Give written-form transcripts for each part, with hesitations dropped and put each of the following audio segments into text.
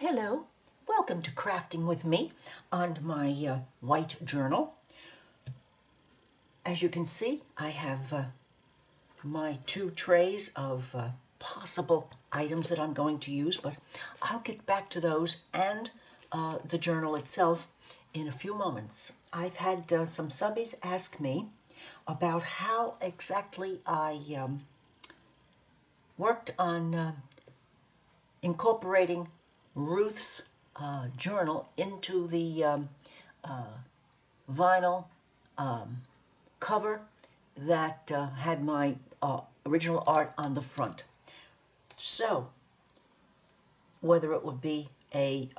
Hello, welcome to Crafting with me on my white journal. As you can see, I have my two trays of possible items that I'm going to use, but I'll get back to those and the journal itself in a few moments. I've had some subbies ask me about how exactly I worked on incorporating Ruth's journal into the vinyl cover that had my original art on the front. So, whether it would be a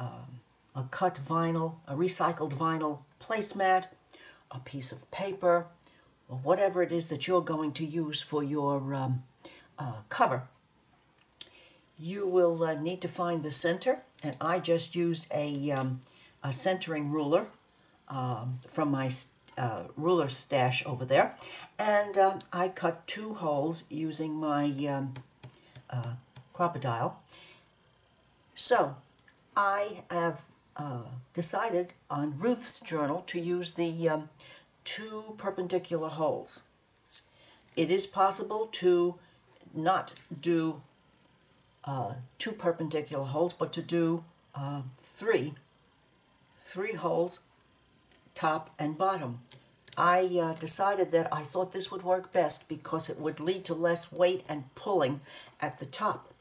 cut vinyl, a recycled vinyl placemat, a piece of paper, or whatever it is that you're going to use for your cover, you will need to find the center, and I just used a centering ruler from my ruler stash over there, and I cut two holes using my Crop-A-Dile. So I have decided on Ruth's journal to use the two perpendicular holes. It is possible to not do two perpendicular holes, but to do three holes, top and bottom. I decided that I thought this would work best because it would lead to less weight and pulling at the top.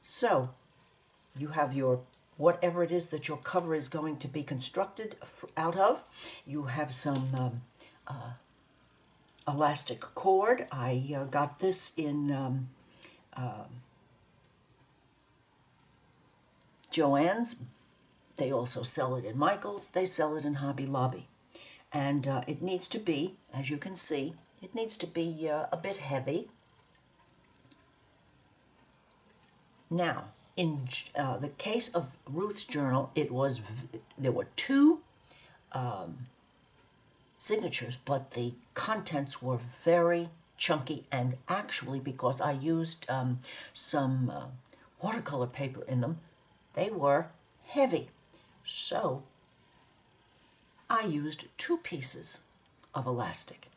So you have your whatever it is that your cover is going to be constructed out of. You have some elastic cord. I got this in Joann's. They also sell it in Michael's. They sell it in Hobby Lobby. And it needs to be, as you can see, it needs to be a bit heavy. Now, in the case of Ruth's journal, there were two signatures, but the contents were very chunky, and actually, because I used some watercolor paper in them, they were heavy. So I used two pieces of elastic.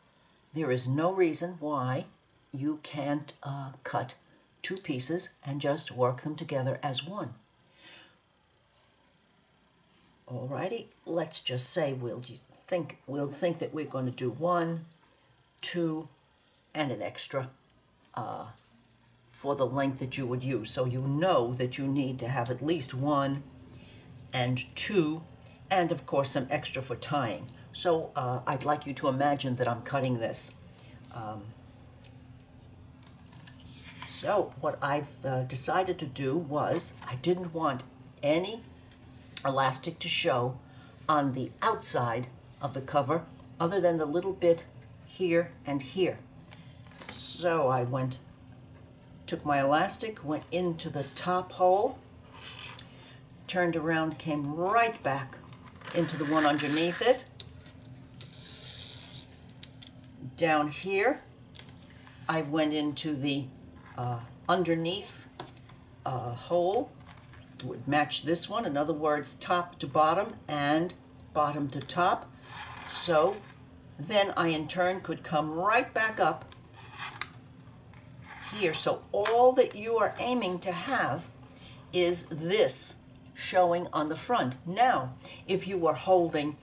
There is no reason why you can't cut two pieces and just work them together as one. Alrighty, let's just say we'll think that we're going to do 1, 2, and an extra for the length that you would use. So you know that you need to have at least 1 and 2, and of course some extra for tying. So I'd like you to imagine that I'm cutting this. So what I've decided to do was, I didn't want any elastic to show on the outside of the cover other than the little bit here and here. So I took my elastic, went into the top hole, turned around, came right back into the one underneath it. Down here, I went into the underneath hole, would match this one. In other words, top to bottom and bottom to top. So then I in turn could come right back up here. So all that you are aiming to have is this showing on the front. Now, if you were holding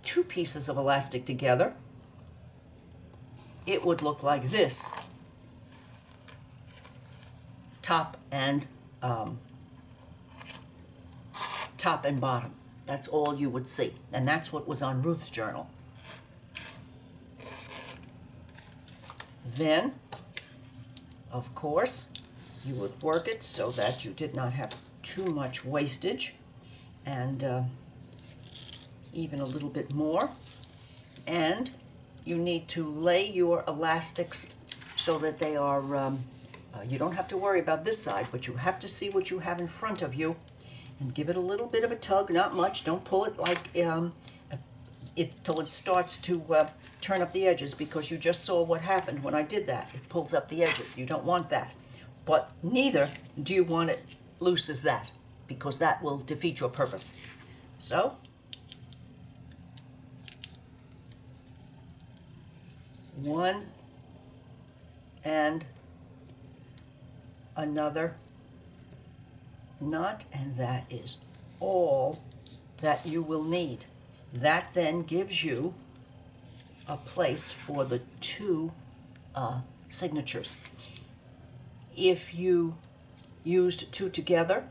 two pieces of elastic together, it would look like this. Top and bottom. That's all you would see. And that's what was on Ruth's journal. Then, of course, you would work it so that you did not have too much wastage, and even a little bit more. And you need to lay your elastics so that they are, you don't have to worry about this side, but you have to see what you have in front of you and give it a little bit of a tug, not much. Don't pull it like till it starts to turn up the edges, because you just saw what happened when I did that. It pulls up the edges. You don't want that. But neither do you want it loose as that, because that will defeat your purpose. So, one and another knot, and that is all that you will need. That then gives you a place for the two signatures. If you used two together,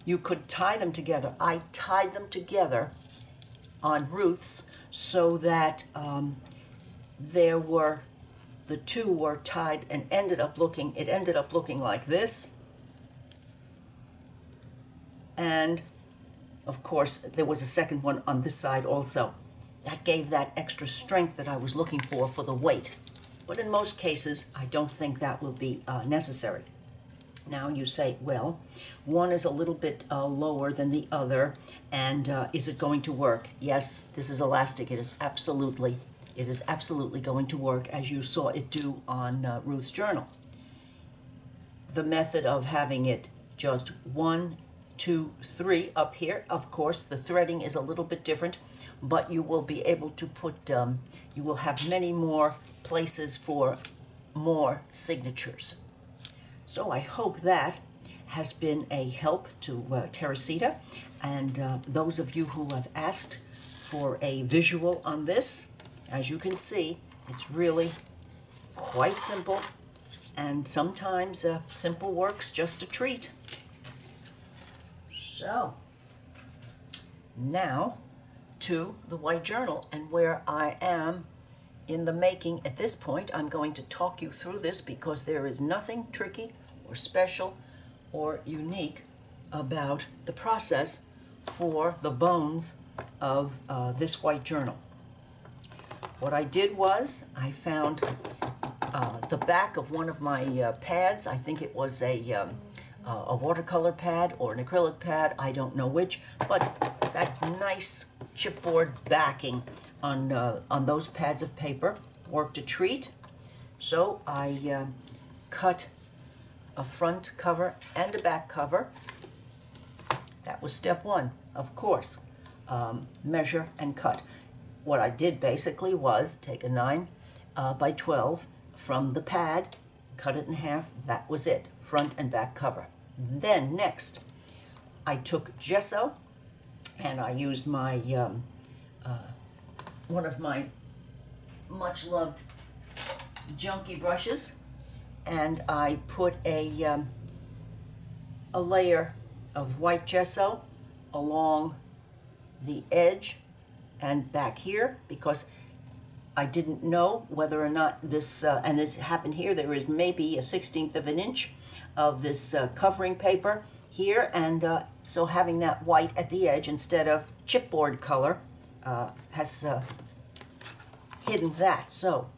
you could tie them together. I tied them together on Ruth's so that the two were tied and it ended up looking like this. And of course there was a second one on this side also. That gave that extra strength that I was looking for the weight. But in most cases, I don't think that will be necessary. Now you say, well, one is a little bit lower than the other, and is it going to work? Yes, this is elastic. It is absolutely going to work, as you saw it do on Ruth's journal. The method of having it just 1, 2, 3 up here, of course, the threading is a little bit different, but you will be able to put, you will have many more places for more signatures. So I hope that has been a help to Teresita, and those of you who have asked for a visual on this, as you can see, it's really quite simple, and sometimes simple work's just a treat. So, now to the white journal, and where I am in the making at this point. I'm going to talk you through this because there is nothing tricky or special or unique about the process for the bones of this white journal. What I did was I found the back of one of my pads. I think it was a watercolor pad or an acrylic pad, I don't know which, but that nice chipboard backing on those pads of paper worked a treat. So I cut a front cover and a back cover. That was step one, of course. Measure and cut. What I did basically was take a 9 by 12 from the pad, cut it in half. That was it, front and back cover. Then next, I took gesso and I used my one of my much loved junky brushes, and I put a layer of white gesso along the edge and back here, because I didn't know whether or not this, and this happened here, there is maybe a 1/16 of an inch of this covering paper here, and so having that white at the edge instead of chipboard color has hidden that. So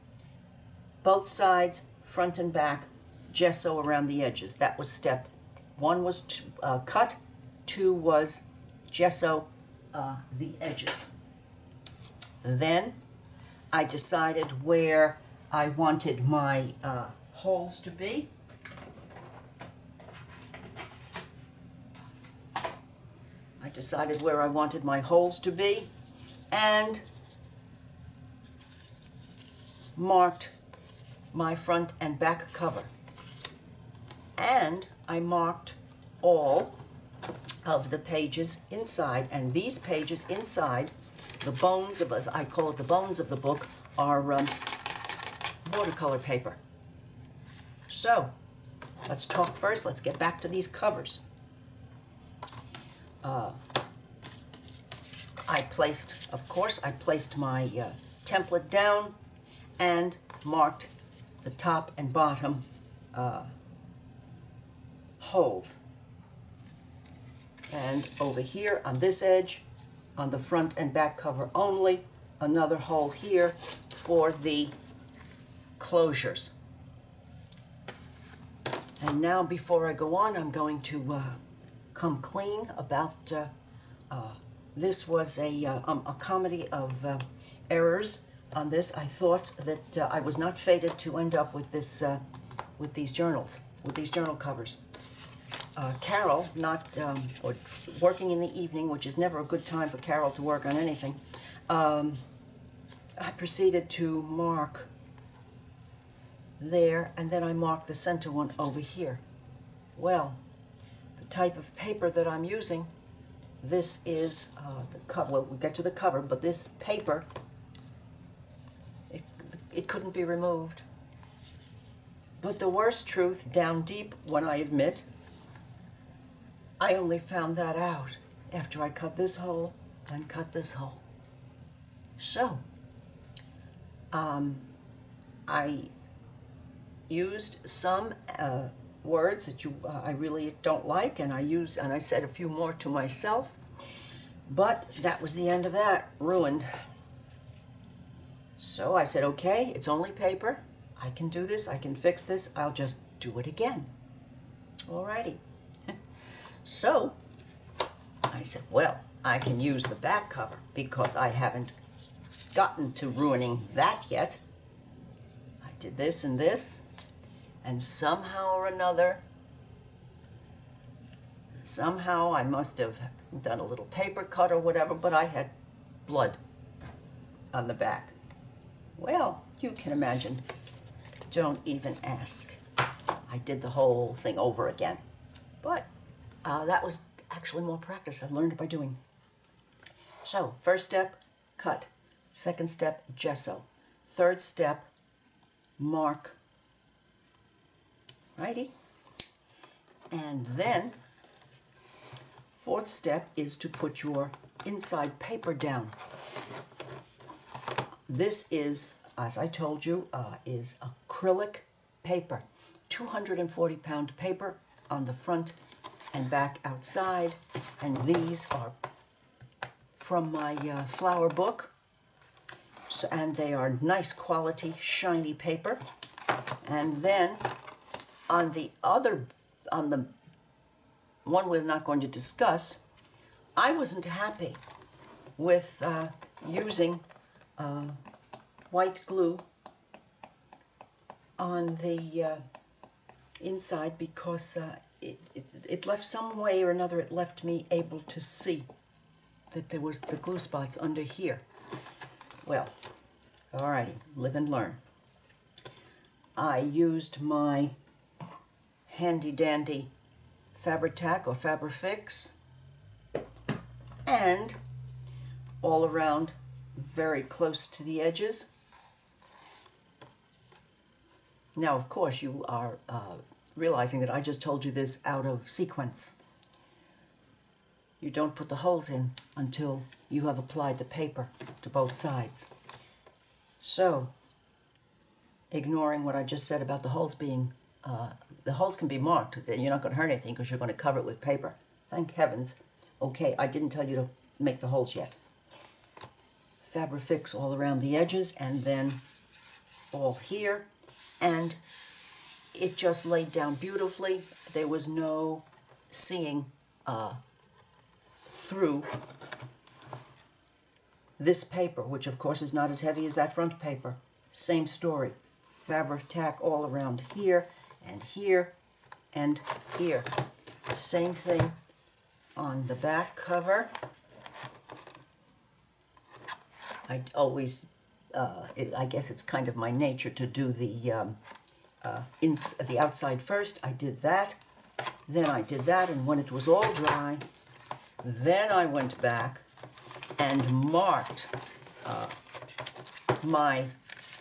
both sides, front and back, gesso around the edges. That was step one, was cut. 2 was gesso the edges. Then I decided where I wanted my holes to be. And marked my front and back cover. And I marked all of the pages inside, and these pages inside, the bones of, I call it the bones of the book, are watercolor paper. So, let's talk first. Let's get back to these covers. I placed my template down and marked the top and bottom holes. And over here on this edge, on the front and back cover only, another hole here for the closures. And now, before I go on, I'm going to come clean about this was a comedy of errors on this. I thought that I was not fated to end up with this with these journal covers. Carol or working in the evening, which is never a good time for Carol to work on anything, I proceeded to mark there, and then I marked the center one over here. Well, the type of paper that I'm using, this is the cover. Well, we'll get to the cover, but this paper, it couldn't be removed. But the worst truth, down deep, when I admit, I only found that out after I cut this hole and cut this hole. So, I used some words that I really don't like, and I said a few more to myself, but that was the end of that. Ruined. So I said, okay, it's only paper. I can do this. I can fix this. I'll just do it again. Alrighty. So I said, well, I can use the back cover because I haven't gotten to ruining that yet. I did this and this, and somehow or another, somehow I must have done a little paper cut or whatever, but I had blood on the back. Well, you can imagine. Don't even ask. I did the whole thing over again. But that was actually more practice. I learned by doing. So, first step, cut. Second step, gesso. Third step, mark. Righty. And then, fourth step is to put your inside paper down. This is, as I told you, is acrylic paper. 240-pound paper on the front and back outside. And these are from my flower book. So, and they are nice quality, shiny paper. And then on the one we're not going to discuss, I wasn't happy with using white glue on the inside because it left some way or another, it left me able to see that there was the glue spots under here. Well, alrighty, live and learn. I used my handy dandy Fabri-Tac or Fabri-Fix, and all around very close to the edges. Now, of course, you are realizing that I just told you this out of sequence. You don't put the holes in until you have applied the paper to both sides. So, ignoring what I just said about the holes being, the holes can be marked. You're not going to hurt anything because you're going to cover it with paper. Thank heavens. Okay, I didn't tell you to make the holes yet. Fabri-Fix all around the edges and then all here. And it just laid down beautifully. There was no seeing through this paper, which of course is not as heavy as that front paper. Same story. Fabri-Tac all around here and here and here. Same thing on the back cover. I always, I guess it's kind of my nature to do the outside first. I did that, then I did that, and when it was all dry, then I went back and marked my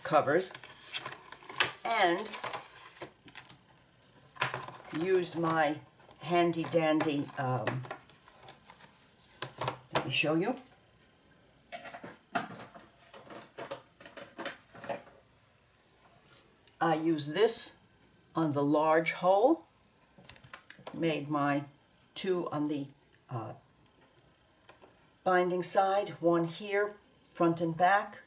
covers and used my handy dandy, let me show you. I used this on the large hole, made my two on the binding side, one here, front and back.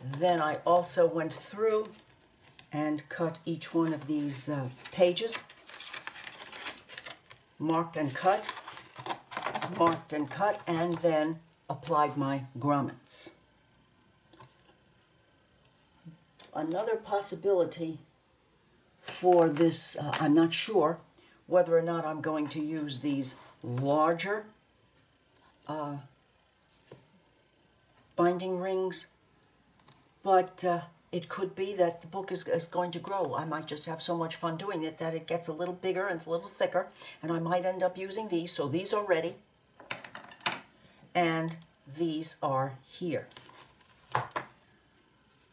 Then I also went through and cut each one of these pages, marked and cut, and then applied my grommets. Another possibility for this, I'm not sure, whether or not I'm going to use these larger binding rings, but it could be that the book is going to grow. I might just have so much fun doing it that it gets a little bigger and it's a little thicker, and I might end up using these. So these are ready, and these are here.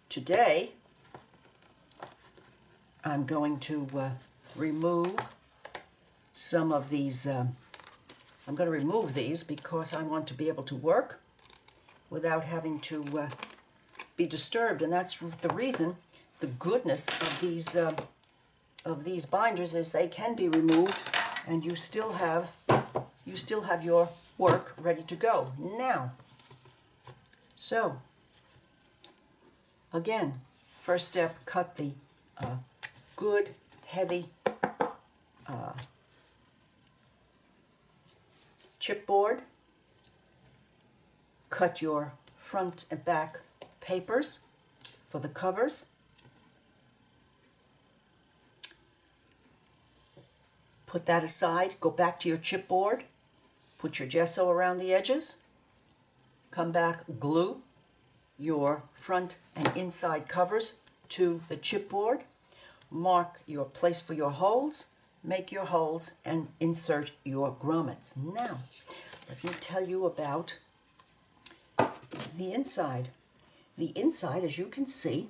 Today, I'm going to remove some of these. I'm going to remove these because I want to be able to work without having to be disturbed, and that's the reason. The goodness of these binders is they can be removed, and you still have your work ready to go. Now, so again, first step: cut the good heavy chipboard. Cut your front and back papers for the covers. Put that aside, go back to your chipboard, put your gesso around the edges, come back, glue your front and inside covers to the chipboard, mark your place for your holes, make your holes, and insert your grommets. Now, let me tell you about the inside. The inside, as you can see,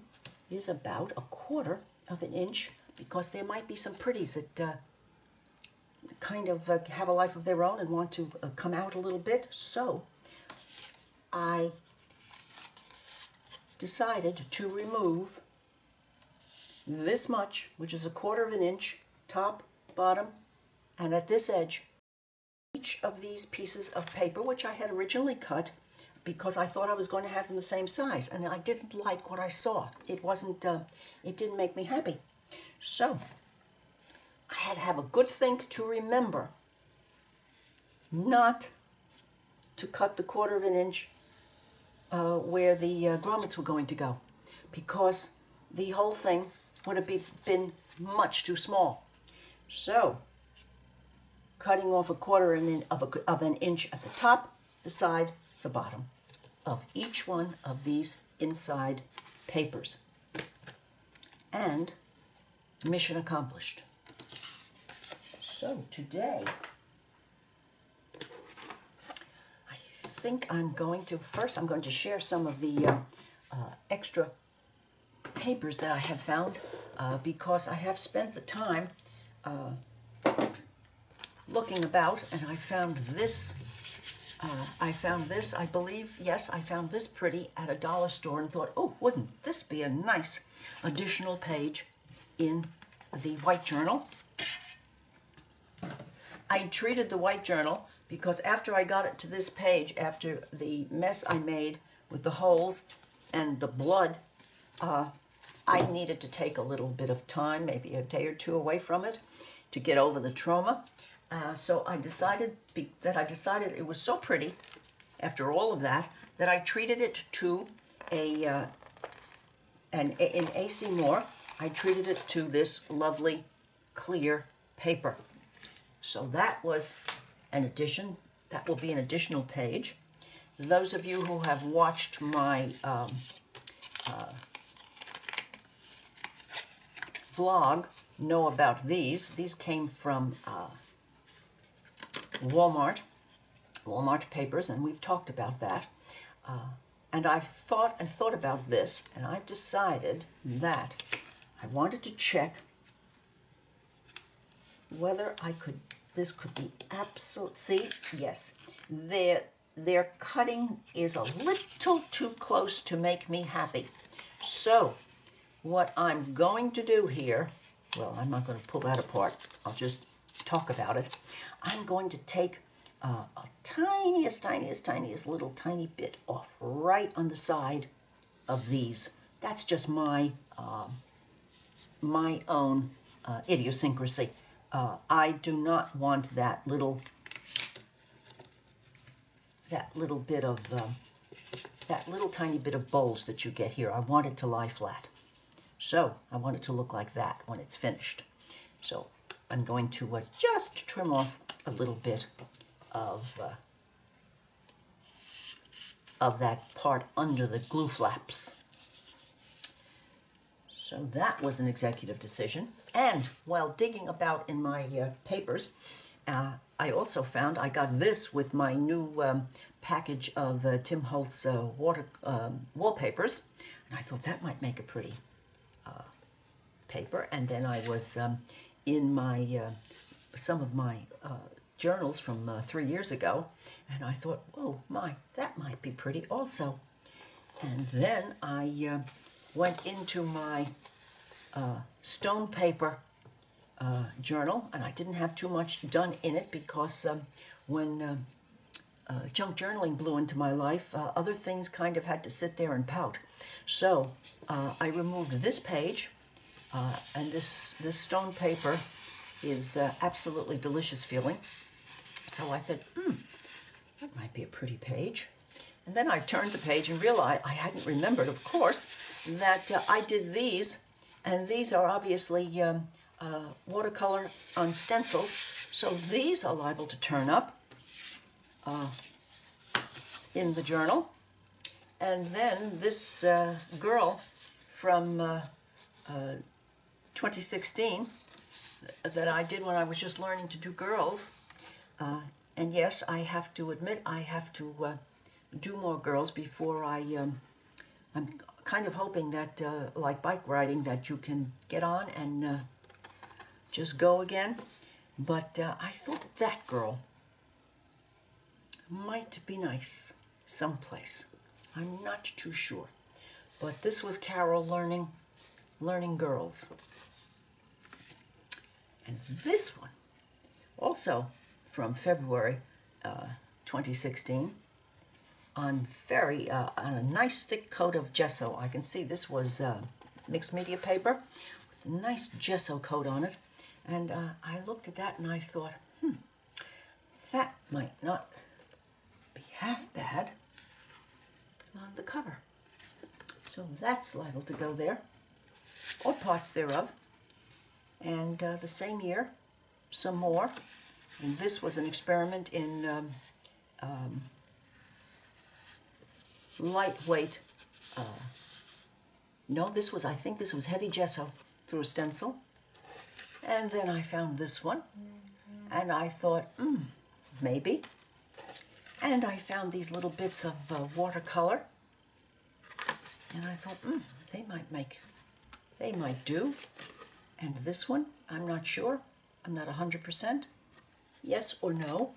is about 1/4 of an inch, because there might be some pretties that kind of have a life of their own and want to come out a little bit. So I decided to remove this much, which is 1/4 of an inch, top, bottom, and at this edge. Each of these pieces of paper, which I had originally cut because I thought I was going to have them the same size, and I didn't like what I saw. It wasn't, it didn't make me happy. So I had to have a good think to remember not to cut the 1/4 of an inch where the grommets were going to go, because the whole thing would have been much too small. So cutting off 1/4 of an inch at the top, the side, the bottom of each one of these inside papers. And mission accomplished. So today, I think I'm going to share some of the extra papers that I have found, because I have spent the time looking about, and I found this. I believe, yes, I found this pretty at a dollar store and thought, oh, wouldn't this be a nice additional page in the white journal? I treated the white journal because after I got it to this page, after the mess I made with the holes and the blood, I needed to take a little bit of time, maybe a day or two away from it, to get over the trauma. So I decided it was so pretty, after all of that, that I treated it to in A.C. Moore, I treated it to this lovely clear paper. So that was an addition. That will be an additional page. Those of you who have watched my vlog know about these. These came from Walmart papers, and we've talked about that. And I've thought about this, and I've decided that I wanted to check whether this could be absolute. See, yes, their cutting is a little too close to make me happy. So what I'm going to do here, well, I'm not going to pull that apart. I'll just talk about it. I'm going to take a tiniest little tiny bit off right on the side of these. That's just my own idiosyncrasy. I do not want that little bit of that little tiny bit of bulge that you get here. I want it to lie flat. So I want it to look like that when it's finished. So I'm going to just trim off a little bit of that part under the glue flaps. So that was an executive decision. And while digging about in my papers, I also found I got this with my new package of Tim Holtz water wallpapers, and I thought that might make a pretty paper. And then I was in my some of my journals from 3 years ago, and I thought, oh my, that might be pretty also. And then I went into my stone paper journal, and I didn't have too much done in it because when junk journaling blew into my life, other things kind of had to sit there and pout. So I removed this page, and this stone paper is absolutely delicious feeling. So I thought, that might be a pretty page. And then I turned the page and realized I hadn't remembered, of course, that I did these, and these are obviously watercolor on stencils, so these are liable to turn up in the journal. And then this girl from 2016 that I did when I was just learning to do girls, and yes, I have to admit I have to do more girls before I'm kind of hoping that, like bike riding, that you can get on and just go again. But I thought that girl might be nice someplace. I'm not too sure. But this was Carol learning girls. And this one, also from February 2016, on a nice thick coat of gesso. I can see this was mixed media paper with a nice gesso coat on it. And I looked at that and I thought, that might not be half bad on the cover. So that's liable to go there, or parts thereof. And the same year, some more. And this was an experiment in lightweight, no, I think this was heavy gesso through a stencil. And then I found this one, and I thought, maybe. And I found these little bits of watercolor, and I thought, they might do. And this one, I'm not sure. I'm not 100%. Yes or no.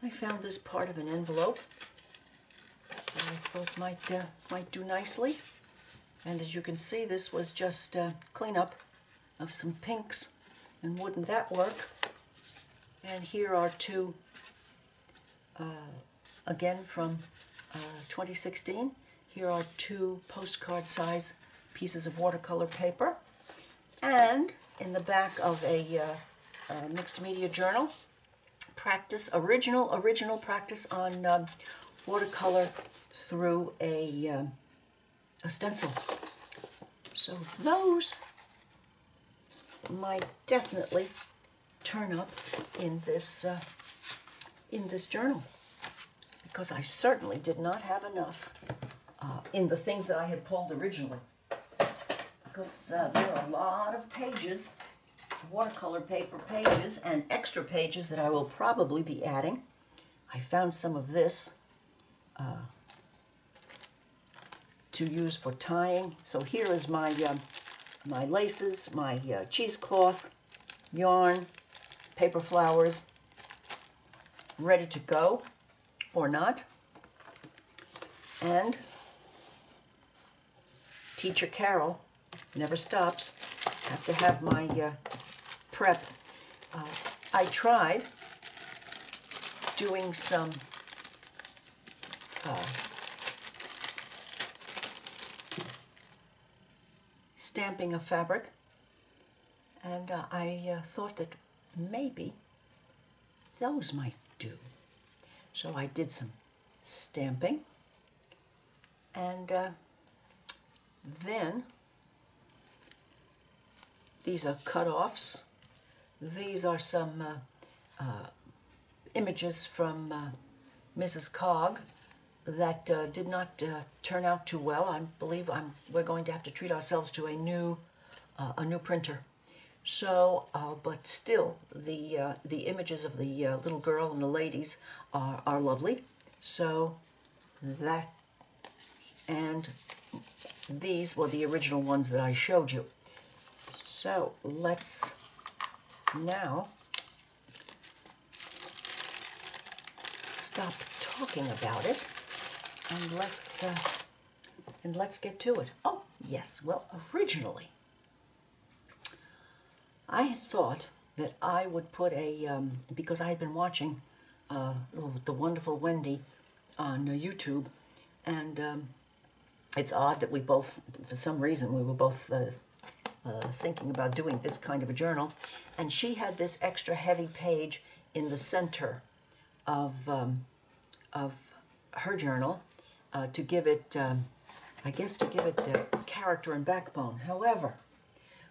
I found this part of an envelope that I thought might do nicely. And as you can see, this was just cleanup of some pinks, and wouldn't that work? And here are two, again from 2016. Here are two postcard size pieces of watercolor paper. And in the back of a mixed media journal, original practice on watercolor through a stencil. So those might definitely turn up in this journal, because I certainly did not have enough in the things that I had pulled originally. Because there are a lot of pages, watercolor paper pages, and extra pages that I will probably be adding. I found some of this to use for tying. So here is my my laces, my cheesecloth, yarn, paper flowers, ready to go, or not. And Teacher Carol never stops. I have to have my prep. I tried doing some stamping of fabric, and I thought that maybe those might do. So I did some stamping, and then these are cut-offs these are some images from Mrs. Cog that did not turn out too well. I believe we're going to have to treat ourselves to a new printer. So, but still, the images of the little girl and the ladies are lovely. So that, and these were the original ones that I showed you. So let's now stop talking about it and let's get to it. Oh yes, well, originally I had thought that I would put a because I had been watching the wonderful Wendy on YouTube, and it's odd that we both, for some reason, we were both thinking about doing this kind of a journal, and she had this extra heavy page in the center of her journal to give it, I guess, to give it character and backbone. However,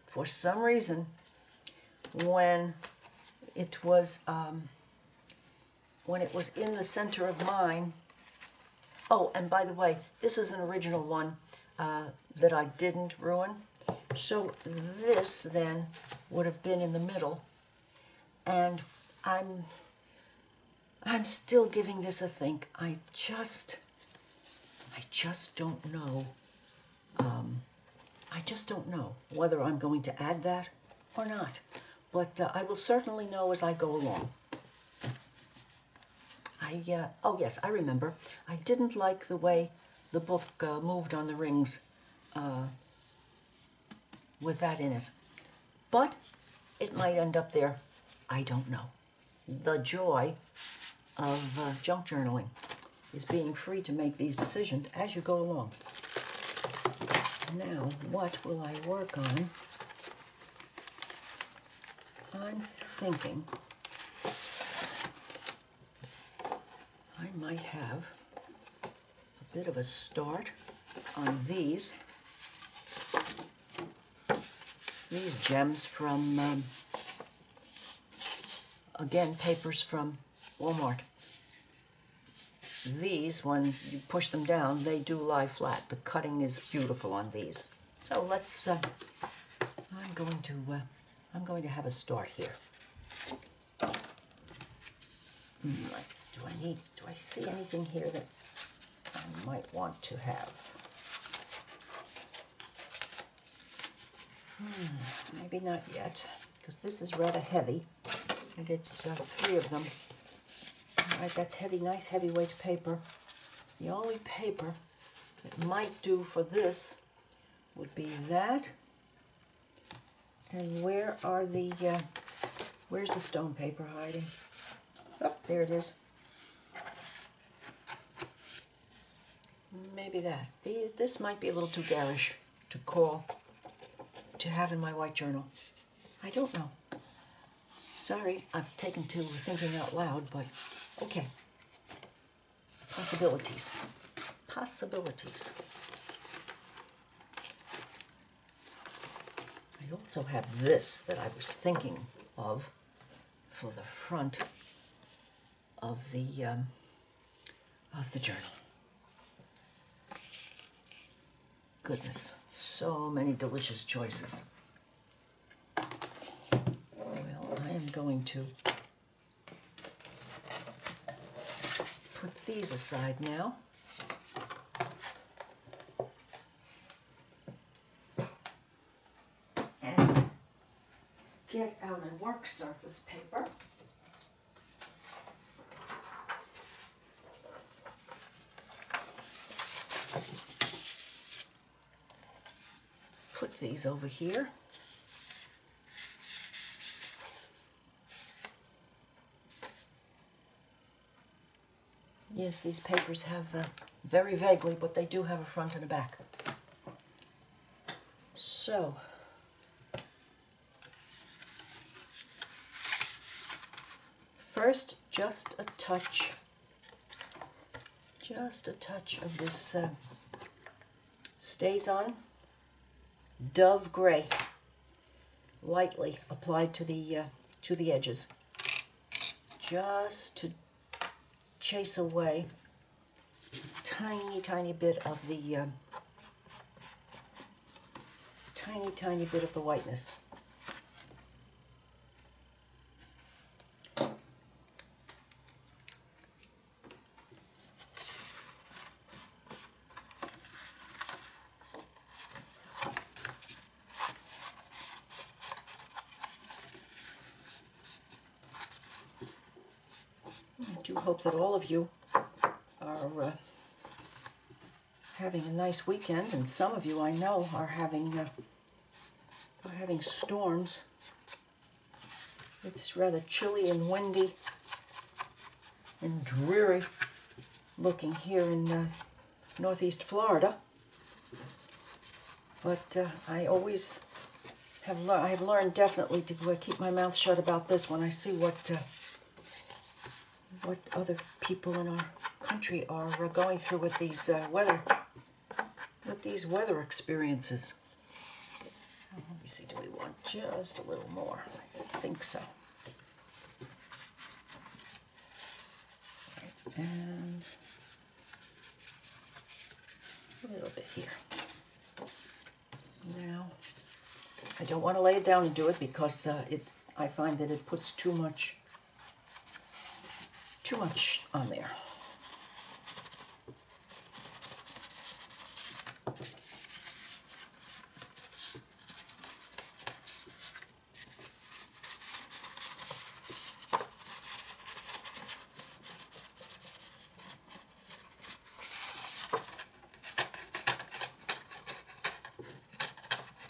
for some reason, when it was in the center of mine. Oh, and by the way, this is an original one that I didn't ruin. So this then would have been in the middle, and I'm still giving this a think. I just don't know. I just don't know whether I'm going to add that or not. But I will certainly know as I go along. Oh yes, I remember. I didn't like the way the book moved on the rings with that in it. But it might end up there. I don't know. The joy of junk journaling is being free to make these decisions as you go along. Now, what will I work on? I'm thinking I might have a bit of a start on these gems from, again, papers from Walmart. These, when you push them down, they do lie flat. The cutting is beautiful on these. So let's, I'm going to have a start here. Do I see anything here that I might want to have? Maybe not yet, because this is rather heavy, and it's 3 of them. All right, that's heavy, nice heavyweight paper. The only paper that might do for this would be that. And where's the stone paper hiding? Oh, there it is. Maybe that. This might be a little too garish to have in my white journal. I don't know. Sorry, I've taken to thinking out loud, but okay. Possibilities. Possibilities. I also have this that I was thinking of for the front of the journal. Goodness, so many delicious choices. Well, I am going to put these aside now. And get out a work surface paper. Put these over here. Yes, these papers have, very vaguely, but they do have a front and a back. So, first, just a touch of this StazOn Dove Gray, lightly applied to the to the edges, just to chase away tiny bit of the tiny bit of the whiteness. I do hope that all of you are having a nice weekend, and some of you I know are having storms. It's rather chilly and windy and dreary looking here in northeast Florida. But I always I have learned definitely to keep my mouth shut about this when I see what other people in our country are going through with these weather experiences. Let me see, do we want just a little more? I think so. Right, and a little bit here. Now, I don't want to lay it down and do it because I find that it puts too much on there.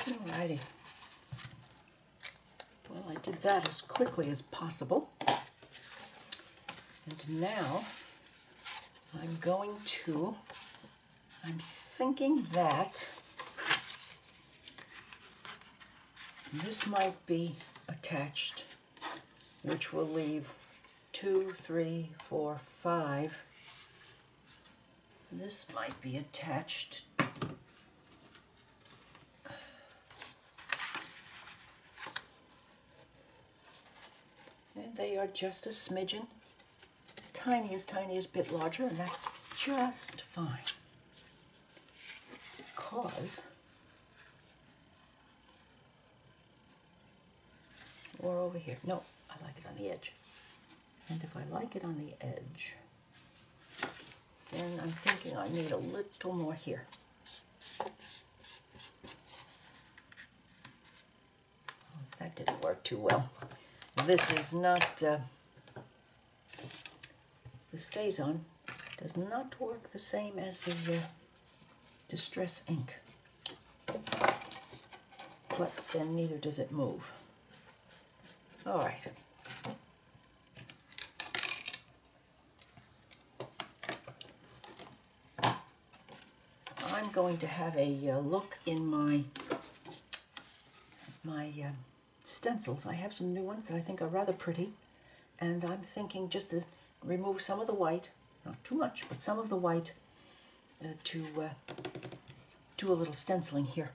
Alrighty. Well, I did that as quickly as possible. And now I'm thinking that this might be attached, which will leave 2, 3, 4, 5. This might be attached. And they are just a smidgen, tiniest bit larger, and that's just fine. Because, or over here, no, I like it on the edge. And if I like it on the edge, then I'm thinking I need a little more here. Oh, that didn't work too well. This is not, the StazOn does not work the same as the Distress ink, but then neither does it move. All right. I'm going to have a look in my stencils. I have some new ones that I think are rather pretty, and I'm thinking just to remove some of the white, not too much, but some of the white, to do a little stenciling here.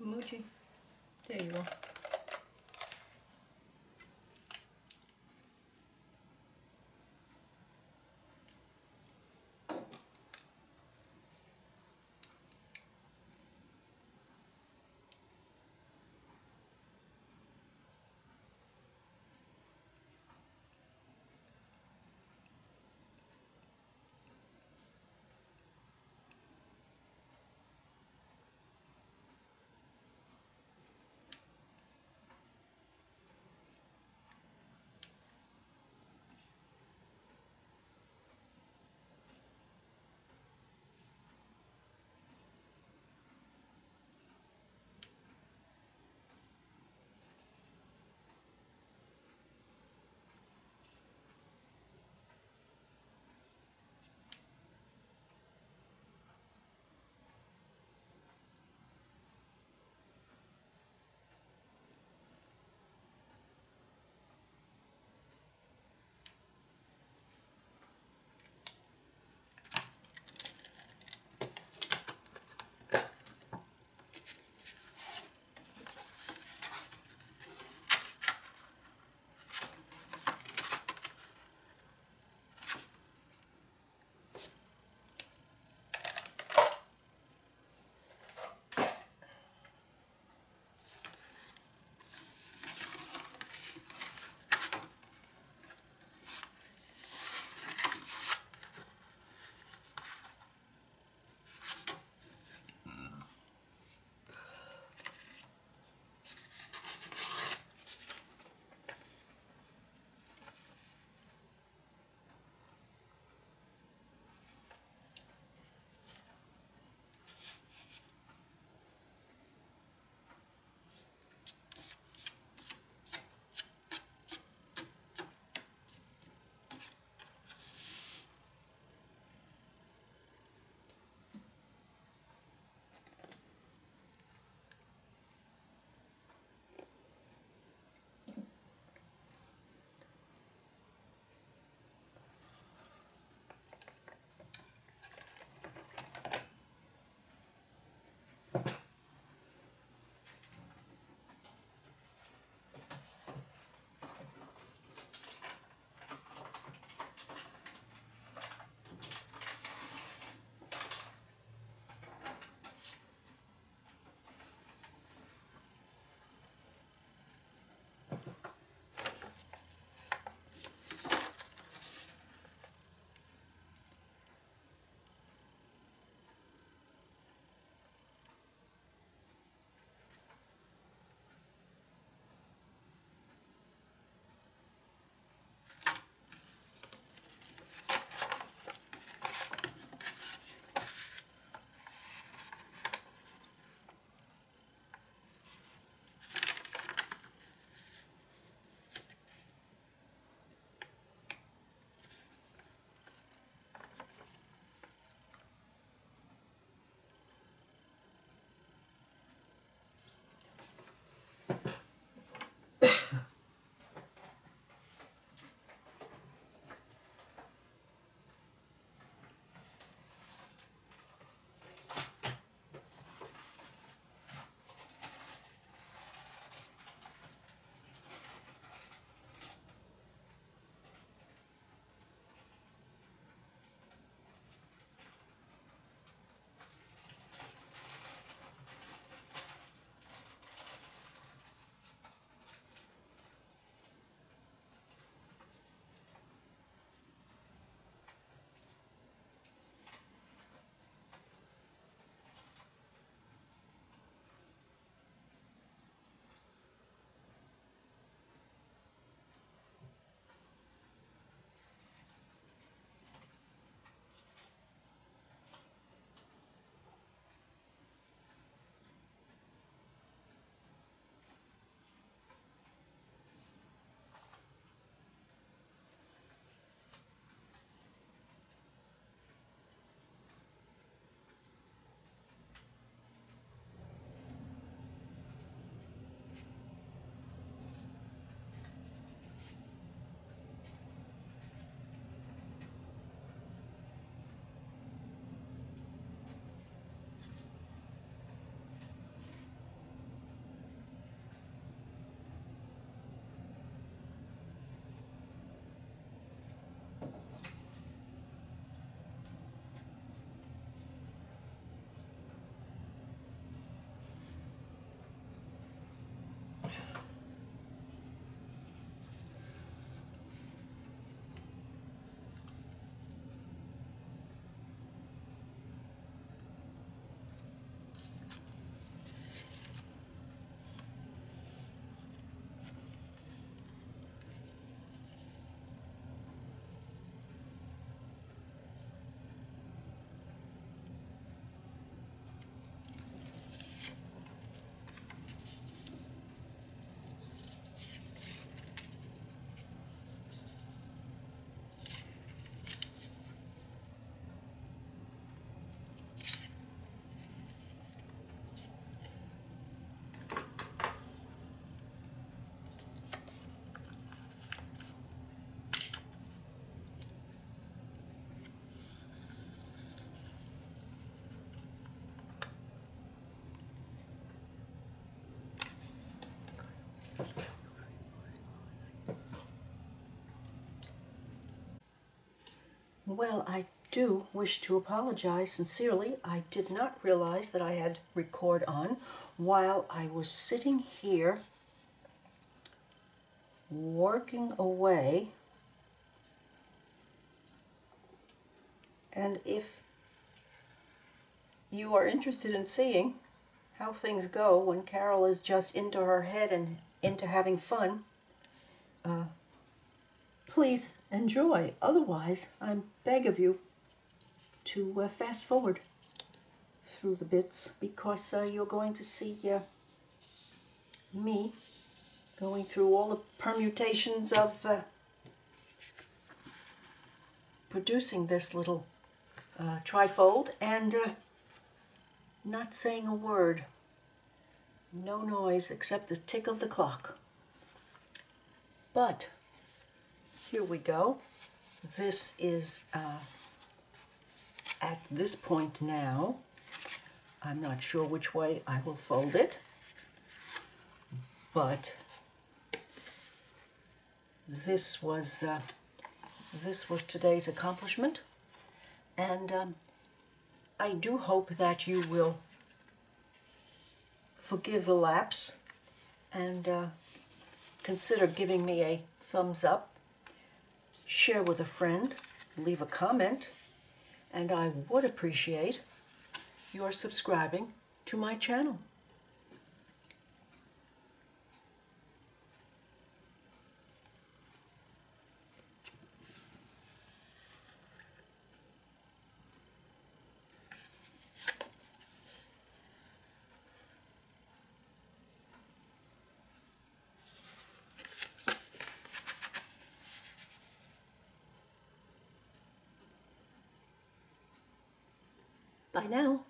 Moochie. There you go. Well, I do wish to apologize sincerely. I did not realize that I had record on while I was sitting here working away. And if you are interested in seeing how things go when Carol is just into her head and into having fun, please enjoy. Otherwise, I beg of you to fast forward through the bits, because you're going to see me going through all the permutations of producing this little trifold and not saying a word. No noise except the tick of the clock. But here we go. This is at this point now. I'm not sure which way I will fold it, but this was today's accomplishment, and I do hope that you will forgive the lapse and consider giving me a thumbs up, share with a friend, leave a comment, and I would appreciate your subscribing to my channel. Bye now.